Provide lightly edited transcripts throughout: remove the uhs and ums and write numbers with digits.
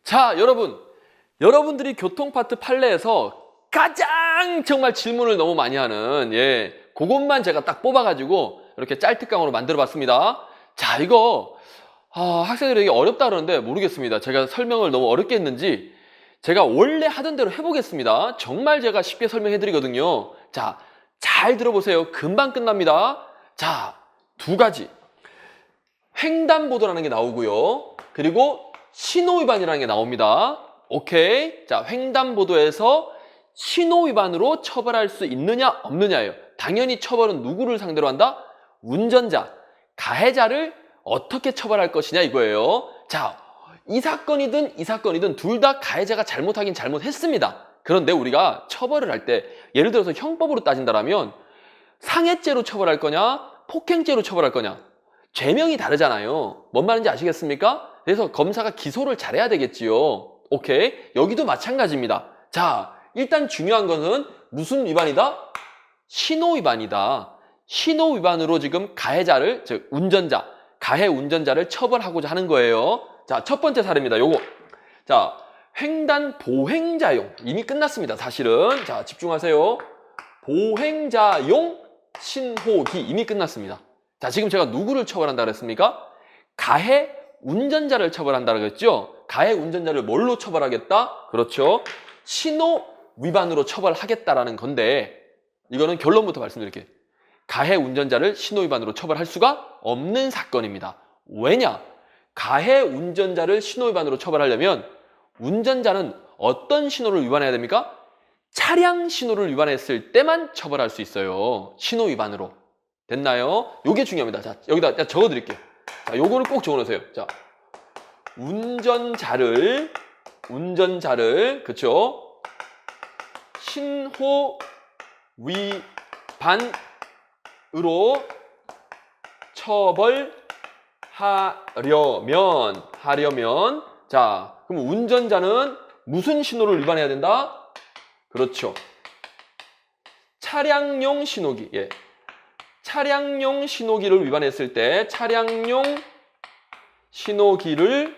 자, 여러분들이 교통 파트 판례에서 가장 정말 질문을 너무 많이 하는 그것만 제가 딱 뽑아가지고 이렇게 짤특강으로 만들어봤습니다. 자, 이거 학생들에게 어렵다 그러는데 모르겠습니다. 제가 설명을 너무 어렵게 했는지 제가 원래 하던 대로 해보겠습니다. 정말 제가 쉽게 설명해드리거든요. 자, 잘 들어보세요. 금방 끝납니다. 자, 두 가지. 횡단보도라는 게 나오고요. 그리고 신호위반이라는 게 나옵니다. 오케이. 자, 횡단보도에서 신호위반으로 처벌할 수 있느냐 없느냐예요. 당연히 처벌은 누구를 상대로 한다? 운전자, 가해자를 어떻게 처벌할 것이냐 이거예요. 자, 이 사건이든 둘 다 가해자가 잘못하긴 잘못했습니다. 그런데 우리가 처벌을 할 때 예를 들어서 형법으로 따진다면 상해죄로 처벌할 거냐 폭행죄로 처벌할 거냐 죄명이 다르잖아요. 뭔 말인지 아시겠습니까? 그래서 검사가 기소를 잘해야 되겠지요. 오케이. 여기도 마찬가지입니다. 자, 일단 중요한 것은 무슨 위반이다? 신호위반이다. 신호위반으로 지금 가해자를, 즉 운전자, 가해 운전자를 처벌하고자 하는 거예요. 자, 첫 번째 사례입니다. 요거. 자, 횡단 보행자용. 이미 끝났습니다. 사실은. 자, 집중하세요. 보행자용 신호기. 이미 끝났습니다. 자, 지금 제가 누구를 처벌한다 그랬습니까? 가해 운전자를 처벌한다 그랬죠? 가해 운전자를 뭘로 처벌하겠다? 그렇죠. 신호 위반으로 처벌하겠다라는 건데 이거는 결론부터 말씀드릴게요. 가해 운전자를 신호 위반으로 처벌할 수가 없는 사건입니다. 왜냐? 가해 운전자를 신호 위반으로 처벌하려면 운전자는 어떤 신호를 위반해야 됩니까? 차량 신호를 위반했을 때만 처벌할 수 있어요. 신호 위반으로. 됐나요? 요게 중요합니다. 자, 여기다 적어 드릴게요. 자, 요거를 꼭 적어 놓으세요. 자, 운전자를 그쵸? 신호 위반으로 처벌하려면 자, 그럼 운전자는 무슨 신호를 위반해야 된다? 그렇죠. 차량용 신호기. 예. 차량용 신호기를 위반했을 때 차량용 신호기를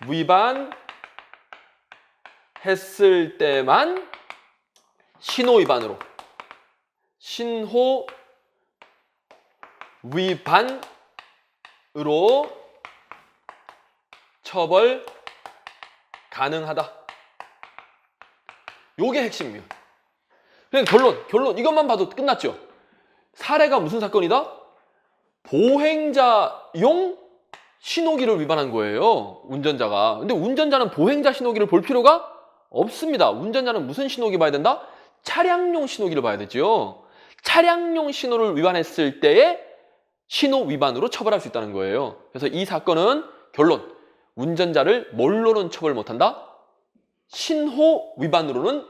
위반했을 때만 신호 위반으로 처벌 가능하다. 요게 핵심이에요. 그냥 결론 이것만 봐도 끝났죠. 사례가 무슨 사건이다? 보행자용 신호기를 위반한 거예요. 운전자가. 근데 운전자는 보행자 신호기를 볼 필요가 없습니다. 운전자는 무슨 신호기 봐야 된다? 차량용 신호기를 봐야 되죠. 차량용 신호를 위반했을 때의 신호 위반으로 처벌할 수 있다는 거예요. 그래서 이 사건은 결론. 운전자를 뭘로는 처벌 못한다? 신호 위반으로는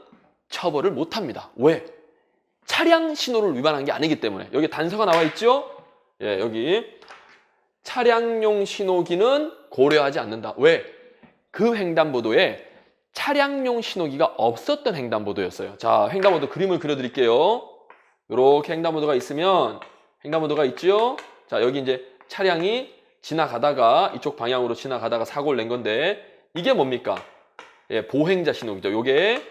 처벌을 못합니다. 왜? 차량 신호를 위반한 게 아니기 때문에. 여기 단서가 나와 있죠? 예, 여기 차량용 신호기는 고려하지 않는다. 왜? 그 횡단보도에 차량용 신호기가 없었던 횡단보도였어요. 자, 횡단보도 그림을 그려드릴게요. 이렇게 횡단보도가 있으면 횡단보도가 있죠? 자, 여기 이제 차량이 지나가다가 이쪽 방향으로 지나가다가 사고를 낸 건데 이게 뭡니까? 예, 보행자 신호기죠. 요게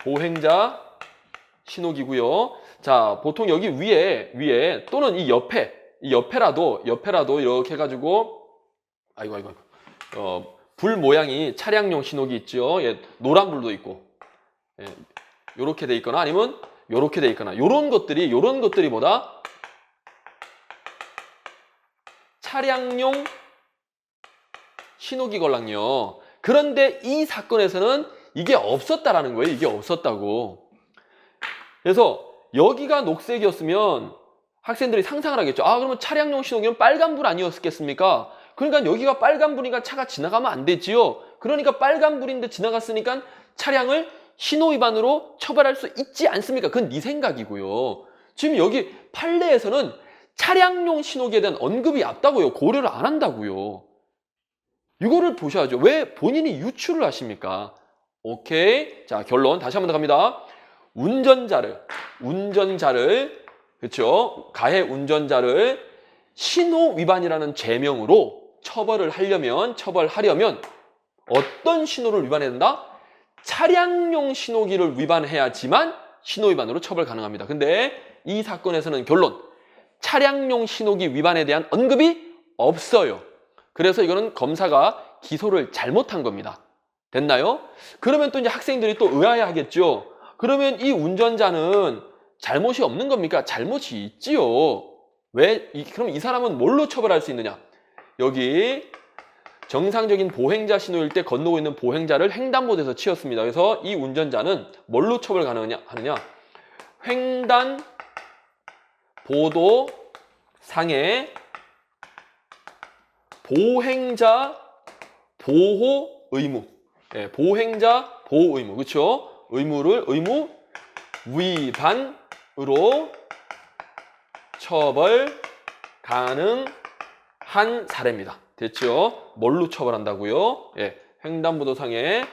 보행자 신호기고요. 자, 보통 여기 위에 또는 이 옆에라도 이렇게 해가지고 아이고 불 모양이 차량용 신호기 있죠. 예, 노란 불도 있고 예, 요렇게 돼 있거나 아니면 요렇게 돼 있거나 요런 것들이 뭐다? 차량용 신호기 걸랑요. 그런데 이 사건에서는 이게 없었다라는 거예요. 이게 없었다고. 그래서 여기가 녹색이었으면 학생들이 상상을 하겠죠. 아, 그러면 차량용 신호기는 빨간불 아니었겠습니까? 그러니까 여기가 빨간불이니까 차가 지나가면 안 되지요. 그러니까 빨간불인데 지나갔으니까 차량을 신호위반으로 처벌할 수 있지 않습니까? 그건 네 생각이고요. 지금 여기 판례에서는 차량용 신호기에 대한 언급이 없다고요. 고려를 안 한다고요. 이거를 보셔야죠. 왜 본인이 유추를 하십니까? 오케이. 자, 결론 다시 한 번 더 갑니다. 운전자를 그렇죠? 가해 운전자를 신호 위반이라는 죄명으로 처벌하려면 어떤 신호를 위반해야 된다? 차량용 신호기를 위반해야지만 신호위반으로 처벌 가능합니다. 근데 이 사건에서는 결론, 차량용 신호기 위반에 대한 언급이 없어요. 그래서 이거는 검사가 기소를 잘못한 겁니다. 됐나요? 그러면 또 이제 학생들이 또 의아해하겠죠. 그러면 이 운전자는 잘못이 없는 겁니까? 잘못이 있지요. 그럼 이 사람은 뭘로 처벌할 수 있느냐? 여기 정상적인 보행자 신호일 때 건너고 있는 보행자를 횡단보도에서 치었습니다. 그래서 이 운전자는 뭘로 처벌 가능하냐? 횡단보도상의 보행자 보호 의무. 예, 보행자 보호 의무. 그렇죠? 의무 위반으로 처벌 가능한 사례입니다. 됐죠? 뭘로 처벌한다고요? 예, 횡단보도상의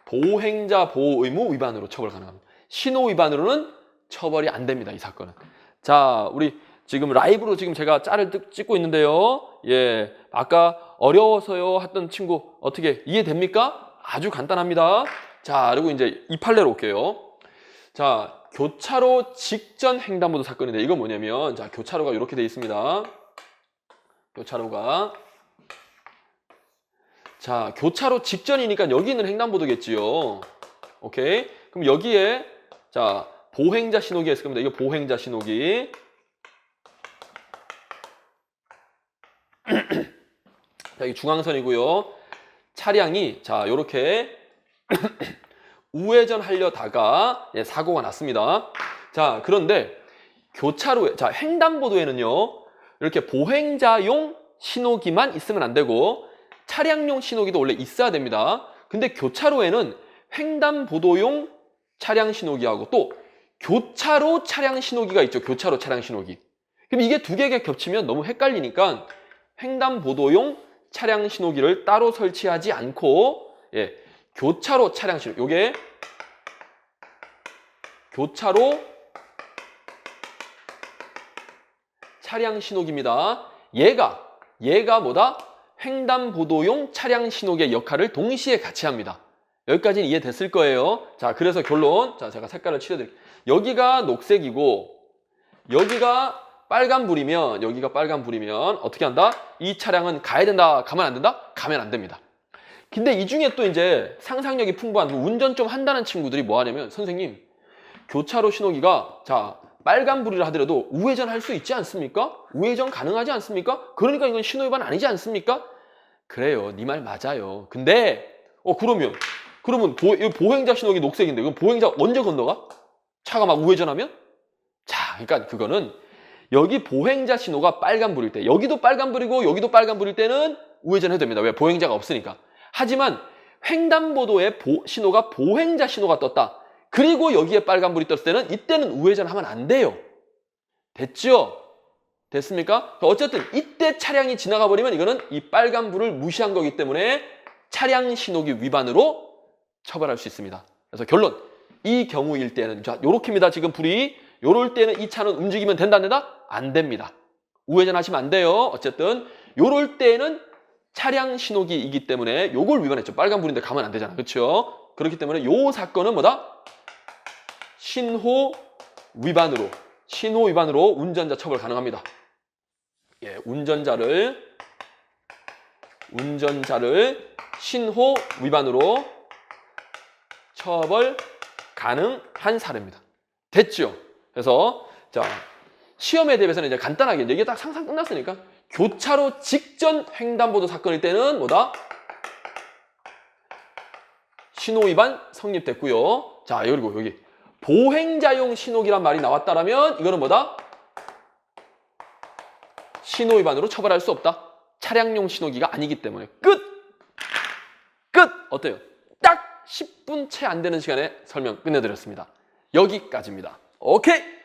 보행자 보호 의무 위반으로 처벌 가능합니다. 신호 위반으로는 처벌이 안 됩니다. 이 사건은. 자, 우리 지금 라이브로 지금 제가 짤을 찍고 있는데요. 예, 아까 어려워서요 했던 친구 어떻게 이해됩니까? 아주 간단합니다. 자, 그리고 이제 이 판례로 올게요. 자, 교차로 직전 횡단보도 사건인데 이건 뭐냐면, 자, 교차로가 이렇게 돼 있습니다. 교차로 직전이니까 여기 있는 횡단보도겠지요. 오케이? 그럼 여기에 자, 보행자 신호기가 있을 겁니다. 이거 보행자 신호기. 자, 이 중앙선이고요. 차량이 자, 요렇게 우회전 하려다가 사고가 났습니다. 자, 그런데 교차로에, 자, 횡단보도에는요, 이렇게 보행자용 신호기만 있으면 안 되고 차량용 신호기도 원래 있어야 됩니다. 근데 교차로에는 횡단보도용 차량 신호기하고 또 교차로 차량 신호기가 있죠. 교차로 차량 신호기. 그럼 이게 두 개가 겹치면 너무 헷갈리니까 횡단보도용 차량 신호기를 따로 설치하지 않고 교차로 차량 신호, 요게 교차로 차량 신호기입니다. 얘가 뭐다? 횡단보도용 차량 신호기의 역할을 동시에 같이 합니다. 여기까지는 이해됐을 거예요. 자, 그래서 결론. 자, 제가 색깔을 칠해드릴게요. 여기가 녹색이고 여기가 빨간불이면 어떻게 한다? 이 차량은 가야 된다, 가면 안 된다? 가면 안 됩니다. 근데 이 중에 또 이제 상상력이 풍부한 운전 좀 한다는 친구들이 뭐 하냐면, 선생님, 교차로 신호기가 자, 빨간불이라 하더라도 우회전 할 수 있지 않습니까? 우회전 가능하지 않습니까? 그러니까 이건 신호위반 아니지 않습니까? 그래요. 네 말 맞아요. 근데 그러면 보행자 신호기 녹색인데 이건 보행자 언제 건너가? 차가 막 우회전하면? 자, 그러니까 그거는 여기 보행자 신호가 빨간불일 때, 여기도 빨간불이고 여기도 빨간불일 때는 우회전해도 됩니다. 왜? 보행자가 없으니까. 하지만 횡단보도에 신호가 보행자 신호가 떴다. 그리고 여기에 빨간불이 떴을 때는 이때는 우회전하면 안 돼요. 됐죠? 됐습니까? 어쨌든 이때 차량이 지나가 버리면 이거는 이 빨간불을 무시한 거기 때문에 차량 신호기 위반으로 처벌할 수 있습니다. 그래서 결론, 이 경우일 때는 자, 요렇게입니다. 지금 불이 요럴 때는 이 차는 움직이면 된다 안 된다? 안 됩니다. 우회전하시면 안 돼요. 어쨌든 요럴 때는 차량 신호기이기 때문에 요걸 위반했죠. 빨간불인데 가면 안 되잖아. 그렇죠? 그렇기 때문에 요 사건은 뭐다? 신호 위반으로 운전자 처벌 가능합니다. 예, 운전자를 신호 위반으로 처벌 가능한 사례입니다. 됐죠? 그래서 자, 시험에 대비해서는 이제 간단하게 이게 딱 상상 끝났으니까 교차로 직전 횡단보도 사건일 때는 뭐다? 신호 위반 성립됐고요. 자, 그리고 여기 보행자용 신호기란 말이 나왔다라면 이거는 뭐다? 신호 위반으로 처벌할 수 없다. 차량용 신호기가 아니기 때문에 끝! 어때요? 딱 10분 채 안 되는 시간에 설명 끝내드렸습니다. 여기까지입니다. 오케이!